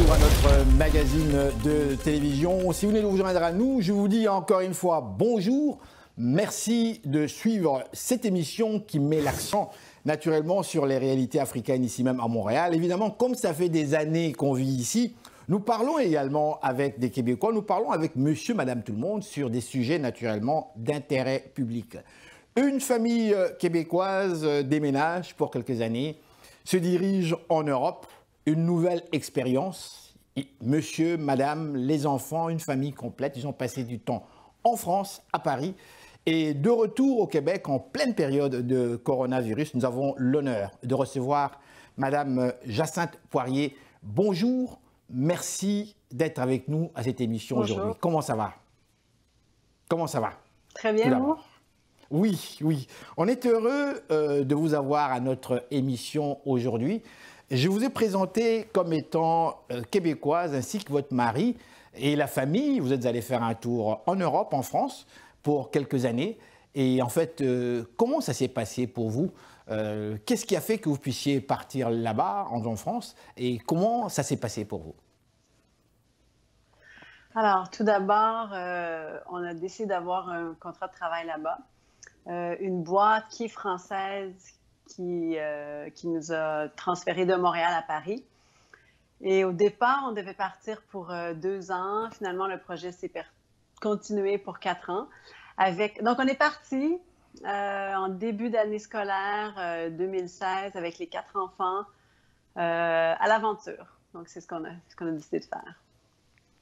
retour à notre magazine de télévision. Si vous venez de vous joindre à nous, je vous dis encore une fois bonjour. Merci de suivre cette émission qui met l'accent naturellement sur les réalités africaines ici même à Montréal. Évidemment, comme ça fait des années qu'on vit ici, nous parlons également avec des Québécois, nous parlons avec monsieur, madame, tout le monde sur des sujets naturellement d'intérêt public. Une famille québécoise déménage pour quelques années, se dirige en Europe, une nouvelle expérience. Monsieur, madame, les enfants, une famille complète, ils ont passé du temps en France, à Paris. Et de retour au Québec, en pleine période de coronavirus, nous avons l'honneur de recevoir madame Jacinthe Poirier. Bonjour, merci d'être avec nous à cette émission aujourd'hui. Comment ça va? Comment ça va? Très bien, vous? Oui, oui. On est heureux de vous avoir à notre émission aujourd'hui. Je vous ai présenté comme étant québécoise ainsi que votre mari et la famille. Vous êtes allé faire un tour en Europe, en France, pour quelques années. Et en fait, comment ça s'est passé pour vous? Qu'est-ce qui a fait que vous puissiez partir là-bas, en France? Et comment ça s'est passé pour vous? Alors, tout d'abord, on a décidé d'avoir un contrat de travail là-bas. Une boîte qui est française, qui nous a transférés de Montréal à Paris. Et au départ, on devait partir pour 2 ans. Finalement, le projet s'est continué pour 4 ans. Donc, on est parti en début d'année scolaire 2016 avec les 4 enfants à l'aventure. Donc, c'est ce qu'on a décidé de faire.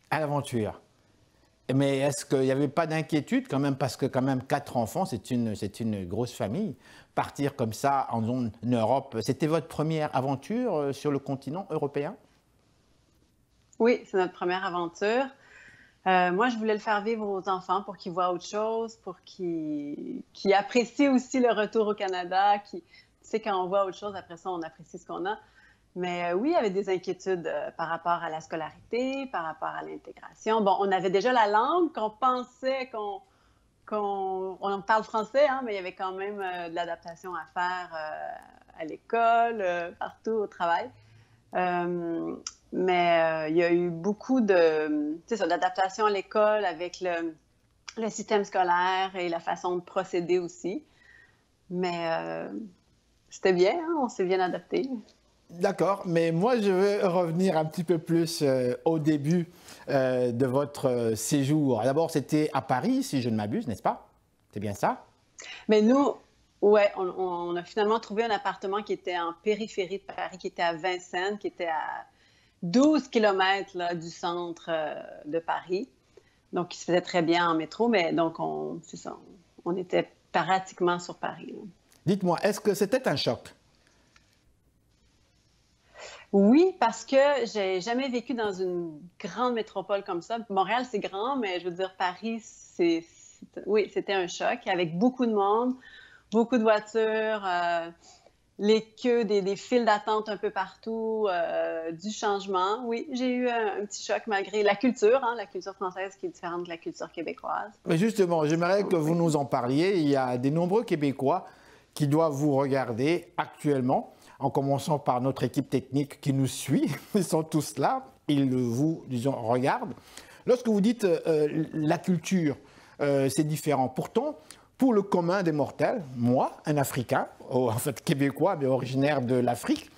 À l'aventure. Mais est-ce qu'il n'y avait pas d'inquiétude quand même, parce que quand même 4 enfants, c'est une grosse famille. Partir comme ça en zone Europe, c'était votre première aventure sur le continent européen? Oui, c'est notre première aventure. Moi, je voulais le faire vivre aux enfants pour qu'ils voient autre chose, pour qu'ils apprécient aussi le retour au Canada. Tu sais, quand on voit autre chose, après ça, on apprécie ce qu'on a. Mais oui, il y avait des inquiétudes par rapport à la scolarité, par rapport à l'intégration. Bon, on avait déjà la langue, qu'on pensait on parle français, hein, mais il y avait quand même de l'adaptation à faire à l'école, partout au travail. Mais il y a eu beaucoup d'adaptation à l'école avec le système scolaire et la façon de procéder aussi. Mais c'était bien, hein, on s'est bien adapté. D'accord, mais moi je veux revenir un petit peu plus au début de votre séjour. D'abord, c'était à Paris, si je ne m'abuse, n'est-ce pas? C'est bien ça? Mais nous, ouais, on a finalement trouvé un appartement qui était en périphérie de Paris, qui était à Vincennes, qui était à 12 km là, du centre de Paris. Donc, il se faisait très bien en métro, mais donc, c'est ça, on était pratiquement sur Paris. Là. Dites-moi, est-ce que c'était un choc? Oui, parce que j'ai jamais vécu dans une grande métropole comme ça. Montréal, c'est grand, mais je veux dire, Paris, oui, c'était un choc avec beaucoup de monde, beaucoup de voitures, les queues, des files d'attente un peu partout, du changement. Oui, j'ai eu un petit choc malgré la culture, hein, la culture française qui est différente de la culture québécoise. Mais justement, j'aimerais que vous nous en parliez. Il y a de nombreux Québécois qui doivent vous regarder actuellement, en commençant par notre équipe technique qui nous suit. Ils sont tous là, ils vous, disons, regardent. Lorsque vous dites la culture, c'est différent. Pourtant, pour le commun des mortels, moi, un Africain, en fait québécois, mais originaire de l'Afrique,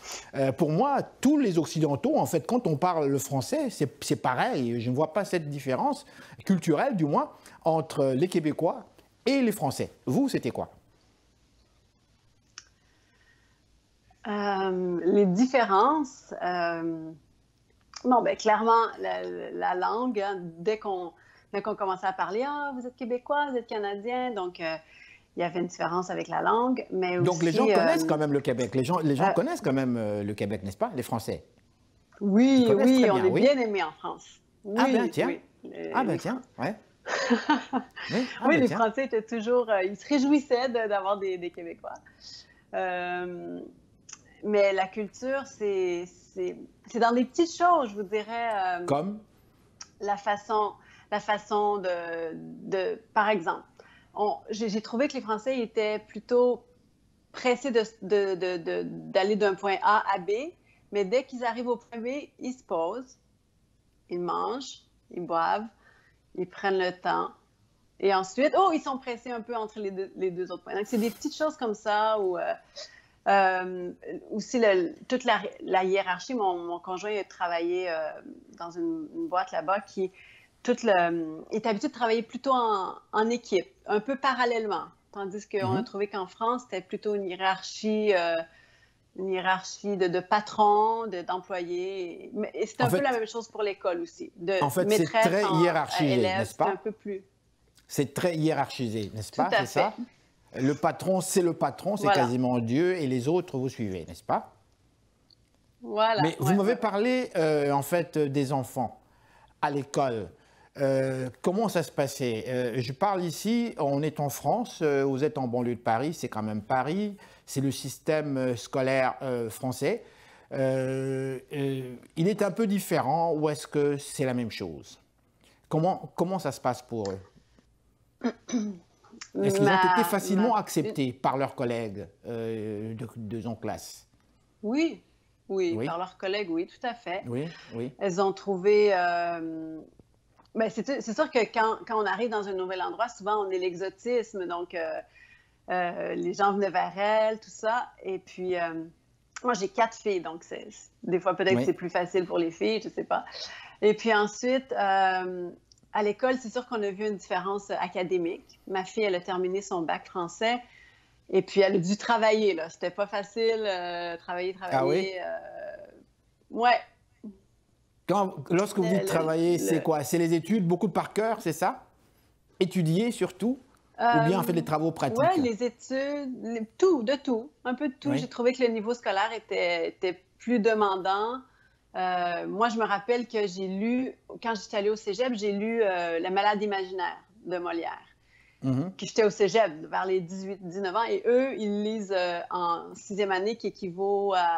pour moi, tous les Occidentaux, en fait, quand on parle le français, c'est pareil. Je ne vois pas cette différence culturelle, du moins, entre les Québécois et les Français. Vous, c'était quoi? Les différences, bon, ben clairement, la langue, hein, dès qu'on commençait à parler, « Ah, vous êtes Québécois, vous êtes Canadien », donc il y avait une différence avec la langue, mais aussi... Donc les gens connaissent quand même le Québec, les gens connaissent quand même le Québec, n'est-ce pas, les Français? Oui, oui, on est oui. bien aimés en France. Oui, ah ben tiens, oui, ah ben tiens, ouais. Oui, oui les Français étaient toujours... ils se réjouissaient d'avoir des Québécois. Mais la culture, c'est dans des petites choses, je vous dirais. Comme? La façon de par exemple, j'ai trouvé que les Français étaient plutôt pressés d'aller d'un point A à B, mais dès qu'ils arrivent au point B, ils se posent, ils mangent, ils boivent, ils prennent le temps. Et ensuite, ils sont pressés un peu entre les deux autres points. Donc, c'est des petites choses comme ça où aussi toute la hiérarchie. Mon conjoint a travaillé dans une boîte là-bas qui est habitué de travailler plutôt en équipe, un peu parallèlement. Tandis qu'on a trouvé qu'en France, c'était plutôt une hiérarchie de patrons, d'employés. Et c'est un peu la même chose pour l'école aussi. En fait, c'est très hiérarchisé, n'est-ce pas? C'est un peu plus... C'est très hiérarchisé, n'est-ce pas? Tout à fait. Ça? Le patron, c'est le patron, c'est quasiment Dieu, et les autres, vous suivez, n'est-ce pas? Voilà. Mais vous m'avez parlé, en fait, des enfants à l'école. Comment ça se passait? Je parle ici, on est en France, vous êtes en banlieue de Paris, c'est quand même Paris, c'est le système scolaire français. Il est un peu différent ou est-ce que c'est la même chose? Comment ça se passe pour eux? Est-ce qu'ils ont été facilement acceptés par leurs collègues de classe? Oui, par leurs collègues, oui, tout à fait. Oui. Elles ont trouvé... Ben, c'est sûr que quand on arrive dans un nouvel endroit, souvent on est l'exotisme, donc les gens venaient vers elles, tout ça. Et puis, moi j'ai 4 filles, donc des fois peut-être c'est plus facile pour les filles, je sais pas. Et puis ensuite, à l'école, c'est sûr qu'on a vu une différence académique. Ma fille, elle a terminé son bac français et puis elle a dû travailler, là. C'était pas facile, travailler. Ah oui? Ouais. Lorsque vous dites travailler, c'est quoi? C'est les études, beaucoup de par cœur, c'est ça? Étudier surtout? Ou bien faire des travaux pratiques? Oui, les études, tout, un peu de tout. Oui. J'ai trouvé que le niveau scolaire était plus demandant. Moi, je me rappelle que j'ai lu, quand j'étais allée au cégep, j'ai lu La malade imaginaire de Molière. Puis j'étais au cégep vers les 18-19 ans et eux, ils lisent en 6e année qui équivaut à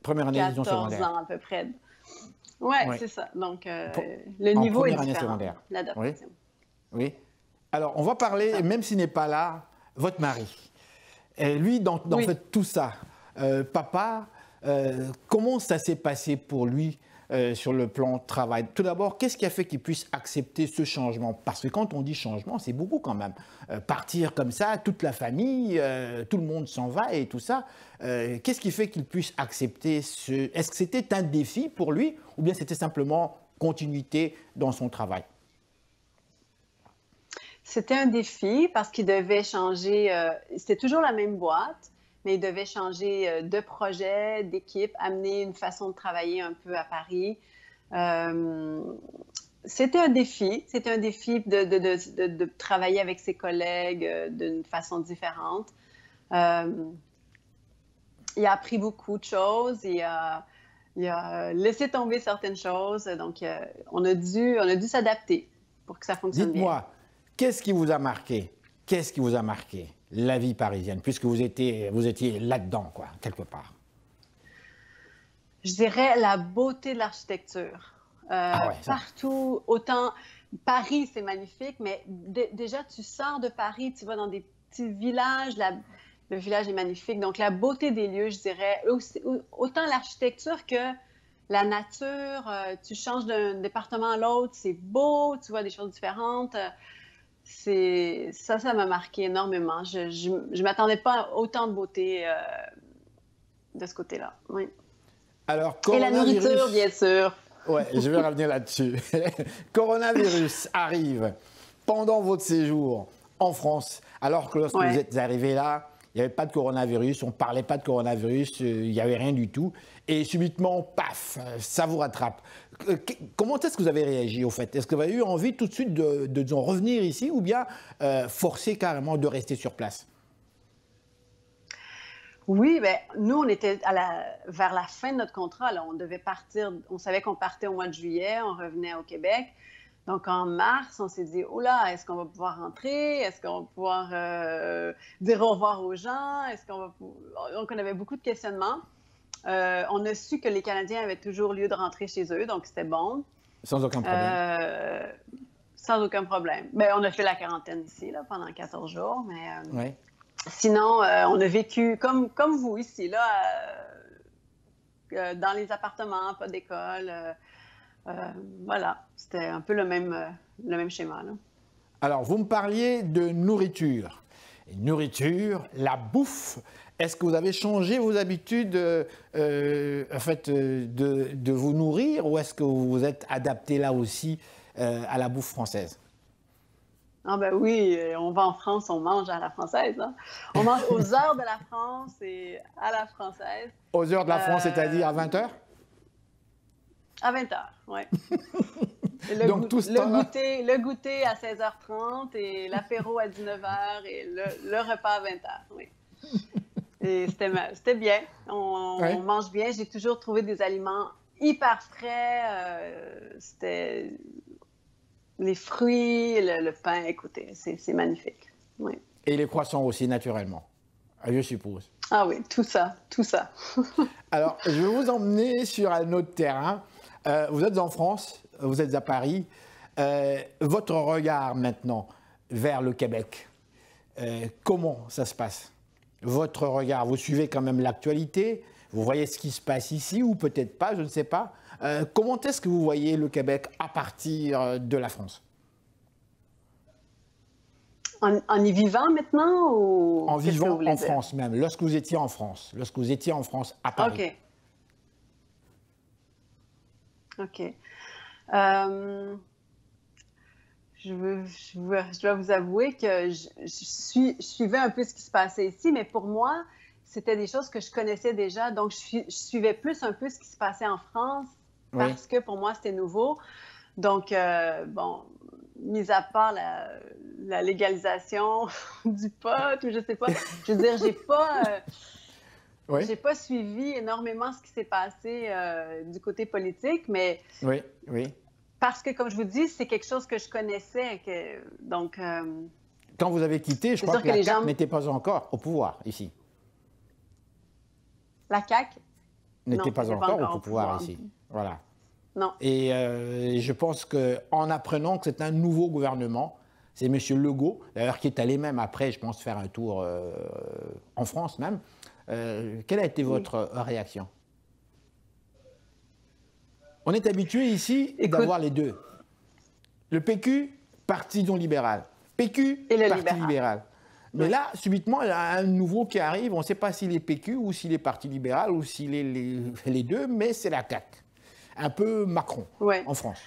première année 14 ans à peu près. Oui, c'est ça. Donc, le niveau est différent. L'adaptation. Oui. Alors, on va parler, même s'il n'est pas là, votre mari. Et lui, dans fait, tout ça, papa, comment ça s'est passé pour lui sur le plan travail? Tout d'abord, qu'est-ce qui a fait qu'il puisse accepter ce changement? Parce que quand on dit changement, c'est beaucoup quand même. Partir comme ça, toute la famille, tout le monde s'en va et tout ça. Qu'est-ce qui fait qu'il puisse accepter ce... Est-ce que c'était un défi pour lui ou bien c'était simplement continuité dans son travail? C'était un défi parce qu'il devait changer... c'était toujours la même boîte, mais il devait changer de projet, d'équipe, amener une façon de travailler un peu à Paris. C'était un défi. C'était un défi de travailler avec ses collègues d'une façon différente. Il a appris beaucoup de choses. Il a laissé tomber certaines choses. Donc, on a dû s'adapter pour que ça fonctionne bien. Dites-moi, qu'est-ce qui vous a marqué? Qu'est-ce qui vous a marqué? La vie parisienne, puisque vous étiez là-dedans, quoi, quelque part. Je dirais la beauté de l'architecture. Partout, autant... Paris, c'est magnifique, mais déjà, tu sors de Paris, tu vas dans des petits villages, le village est magnifique. Donc, la beauté des lieux, je dirais, autant l'architecture que la nature. Tu changes d'un département à l'autre, c'est beau, tu vois des choses différentes. Ça m'a marqué énormément. Je ne m'attendais pas à autant de beauté de ce côté-là. Oui. Alors, et la nourriture, bien sûr. Oui, je vais revenir là-dessus. Coronavirus arrive pendant votre séjour en France, alors que lorsque vous êtes arrivé là, il n'y avait pas de coronavirus, on ne parlait pas de coronavirus, il n'y avait rien du tout. Et subitement, paf, ça vous rattrape. Comment est-ce que vous avez réagi au fait? Est-ce que vous avez eu envie tout de suite de revenir ici ou bien forcer carrément de rester sur place? Oui, bien, nous, on était vers la fin de notre contrat. Là, on devait partir, on savait qu'on partait au mois de juillet, on revenait au Québec. Donc, en mars, on s'est dit, oh là, est-ce qu'on va pouvoir rentrer? Est-ce qu'on va pouvoir dire au revoir aux gens? Donc, on avait beaucoup de questionnements. On a su que les Canadiens avaient toujours lieu de rentrer chez eux, donc c'était bon. Sans aucun problème. Sans aucun problème. Bien, on a fait la quarantaine ici là, pendant 14 jours, mais sinon, on a vécu comme vous ici, là, dans les appartements, pas d'école. Voilà, c'était un peu le même schéma, là. Alors, vous me parliez de nourriture. Et nourriture, la bouffe. Est-ce que vous avez changé vos habitudes en fait, de vous nourrir ou est-ce que vous vous êtes adapté là aussi à la bouffe française? Ah ben oui, on va en France, on mange à la française, hein. On mange aux heures de la France et à la française. Aux heures de la France, c'est-à-dire à 20 heures? À 20 heures, oui. Donc tout ce temps-là. Le goûter à 16h30 et l'apéro à 19h et le repas à 20h, oui. Et c'était bien. Ouais. On mange bien. J'ai toujours trouvé des aliments hyper frais. C'était les fruits, le pain, écoutez, c'est magnifique. Oui. Et les croissants aussi, naturellement, je suppose. Ah oui, tout ça, tout ça. Alors, je vais vous emmener sur un autre terrain. Vous êtes en France, vous êtes à Paris. Votre regard maintenant vers le Québec, comment ça se passe? Votre regard, vous suivez quand même l'actualité, vous voyez ce qui se passe ici ou peut-être pas, je ne sais pas. Comment est-ce que vous voyez le Québec à partir de la France? En y vivant maintenant ou En qu'est-ce que vous vivant voulez en dire? France même, lorsque vous étiez en France, lorsque vous étiez en France à Paris. OK. OK. Euh, je dois vous avouer que je suivais un peu ce qui se passait ici, mais pour moi, c'était des choses que je connaissais déjà. Donc, je suivais plus un peu ce qui se passait en France Oui. parce que pour moi, c'était nouveau. Donc, bon, mis à part la légalisation du pot, ou je sais pas, je veux dire, Oui, j'ai pas suivi énormément ce qui s'est passé du côté politique, mais oui, oui. parce que, comme je vous dis, c'est quelque chose que je connaissais. Donc, Quand vous avez quitté, je c'est crois sûr que que la les CAQ gens... n'était pas encore au pouvoir ici. La CAQ, N'était non, pas n'était pas encore encore au au pouvoir pouvoir. ici. Voilà. Non. Et je pense qu'en apprenant que c'est un nouveau gouvernement, c'est M. Legault, d'ailleurs qui est allé même après, je pense, faire un tour en France même. Quelle a été votre réaction? On est habitué ici Écoute, d'avoir les deux. Le PQ, parti non libéral. PQ, et le parti libéral. libéral. Mais Ouais. là, subitement, il y a un nouveau qui arrive. On ne sait pas s'il est PQ ou s'il est parti libéral ou s'il est les deux, mais c'est la CAQ. Un peu Macron Ouais. en France.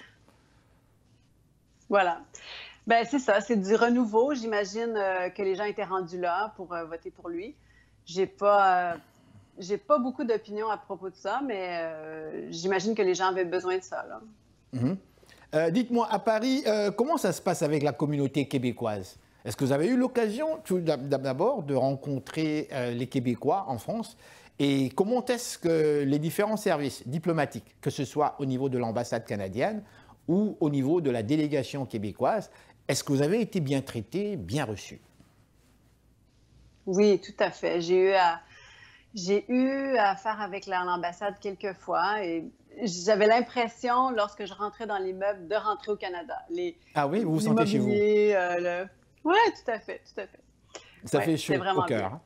Voilà. Ben c'est ça, c'est du renouveau. J'imagine que les gens étaient rendus là pour voter pour lui. J'ai pas, j'ai pas beaucoup d'opinions à propos de ça, mais j'imagine que les gens avaient besoin de ça, là. Mhm. Dites-moi, à Paris, comment ça se passe avec la communauté québécoise? Est-ce que vous avez eu l'occasion, tout d'abord, de rencontrer les Québécois en France? Et comment est-ce que les différents services diplomatiques, que ce soit au niveau de l'ambassade canadienne ou au niveau de la délégation québécoise, est-ce que vous avez été bien traités, bien reçus? Oui, tout à fait. J'ai eu à faire avec l'ambassade quelques fois et j'avais l'impression, lorsque je rentrais dans l'immeuble, de rentrer au Canada. Ah oui, vous vous sentez chez vous? L'immobilier, Oui, tout à fait, tout à fait. Ça Ouais, fait c'était chaud au vraiment cœur. bien. Hein.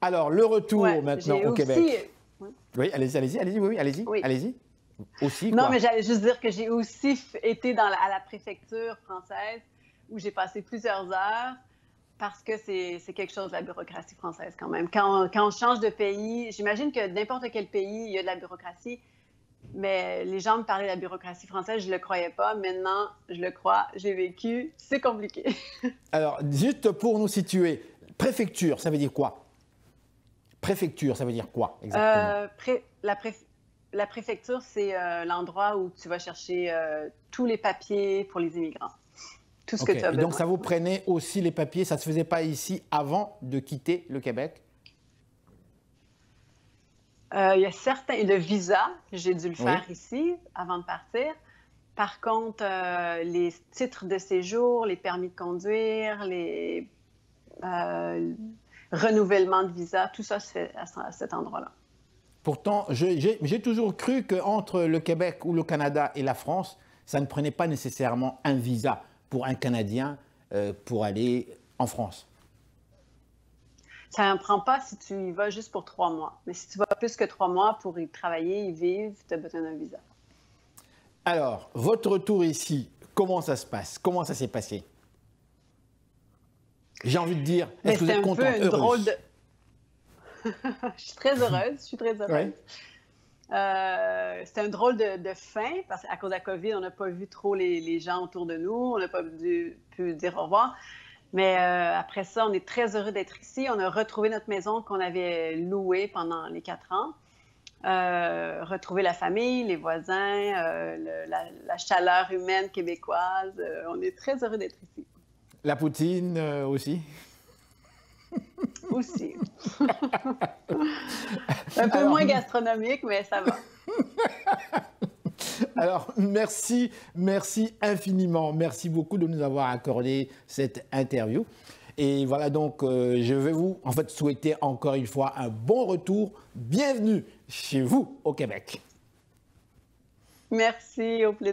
Alors, le retour Ouais, maintenant j'ai au aussi... Québec. Oui, allez-y, allez-y, allez-y, oui, allez-y, Oui. allez-y. Aussi, Non, quoi. mais j'allais juste dire que j'ai aussi été à la préfecture française où j'ai passé plusieurs heures parce que c'est quelque chose, la bureaucratie française, quand même. Quand on change de pays, j'imagine que n'importe quel pays, il y a de la bureaucratie, mais les gens me parlaient de la bureaucratie française, je ne le croyais pas. Maintenant, je le crois, j'ai vécu, c'est compliqué. Alors, juste pour nous situer, préfecture, ça veut dire quoi? Préfecture, ça veut dire quoi exactement? La préfecture, c'est l'endroit où tu vas chercher tous les papiers pour les immigrants. Tout ce que tu as Et besoin. donc, ça vous prenait aussi les papiers, ça ne se faisait pas ici avant de quitter le Québec? Il y a le visa, j'ai dû le faire Oui. ici avant de partir. Par contre, les titres de séjour, les permis de conduire, les renouvellements de visa, tout ça se fait à cet endroit-là. Pourtant, j'ai toujours cru qu'entre le Québec ou le Canada et la France, ça ne prenait pas nécessairement un visa pour un Canadien pour aller en France. Ça n'en prend pas si tu y vas juste pour 3 mois. Mais si tu vas plus que 3 mois pour y travailler, y vivre, tu as besoin d'un visa. Alors, votre retour ici, comment ça se passe? Comment ça s'est passé? J'ai envie de dire, est-ce que vous êtes contente, heureuse? Drôle de... Je suis très heureuse, Ouais. C'était un drôle de fin, parce qu'à cause de la COVID, on n'a pas vu trop les gens autour de nous, on n'a pas pu dire au revoir. Mais après ça, on est très heureux d'être ici. On a retrouvé notre maison qu'on avait louée pendant les 4 ans. Retrouver la famille, les voisins, la chaleur humaine québécoise. On est très heureux d'être ici. La poutine aussi? Aussi. Un peu moins gastronomique, mais ça va. Alors, merci infiniment. Merci beaucoup de nous avoir accordé cette interview. Et voilà, donc, je vais vous, souhaiter encore une fois un bon retour. Bienvenue chez vous au Québec. Merci, au plaisir.